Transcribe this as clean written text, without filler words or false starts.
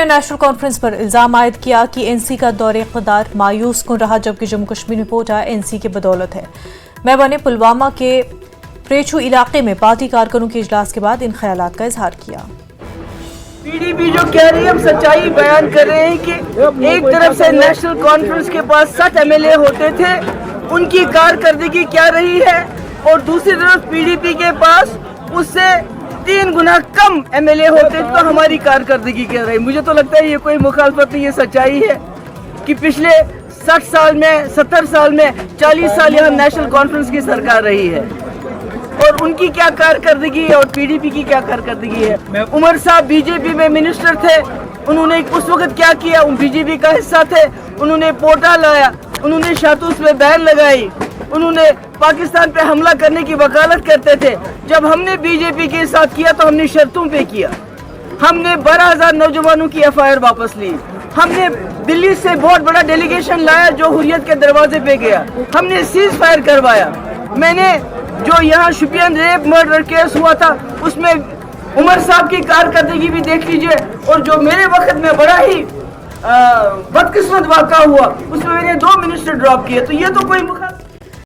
National conference پر الزام عائد کیا کہ این سی کا دور اقتدار مایوس کن رہا، جبکہ جموں کشمیر میں پہنچا این سی کی بدولت ہے۔ محبوبہ نے پلوامہ کے پریچو علاقے میں پارٹی کارکنوں کے اجلاس کے بعد ان خیالات کا اظہار کیا۔ پی ڈی پی جو کہہ رہی ہے، ہم سچائی بیان کر رہے ہیں کہ ایک طرف سے نیشنل کانفرنس کے پاس 7 ایم ایل اے ہوتے تھے، ان کی کارکردگی کیا رہی ہے، اور دوسری طرف پی ڈی پی کے پاس اس سے 3 گنا کم ایم ایل اے ہوتے تو ہماری کارکردگی کیا رہی۔ مجھے تو لگتا ہے یہ کوئی مخالفت نہیں، یہ سچائی ہے کہ پچھلے 60 سال میں 70 سال میں 40 سال یہاں نیشنل کانفرنس کی سرکار رہی ہے، اور ان کی کیا کارکردگی ہے اور پی ڈی پی کی کیا کارکردگی ہے۔ عمر صاحب بی جے پی میں منسٹر تھے، انہوں نے اس وقت کیا کیا، بی جے پی کا حصہ تھے، انہوں نے پوٹا لایا، انہوں نے شاطوس پہ بین لگائی، انہوں نے پاکستان پہ حملہ کرنے کی وکالت کرتے تھے۔ جب ہم نے بی جے پی کے ساتھ کیا تو ہم نے شرطوں پہ کیا، ہم نے 12,000 نوجوانوں کی ایف آئی آر واپس لی، ہم نے دلی سے بہت بڑا ڈیلیگیشن لایا جو حریت کے دروازے پہ گیا، ہم نے سیز فائر کروایا۔ میں نے جو یہاں شپین ریپ مرڈر کیس ہوا تھا اس میں عمر صاحب کی کارکردگی بھی دیکھ لیجئے، اور جو میرے وقت میں بڑا ہی بدقسمت واقعہ ہوا اس میں نے 2 منسٹر ڈراپ کیے، تو یہ تو کوئی مخالف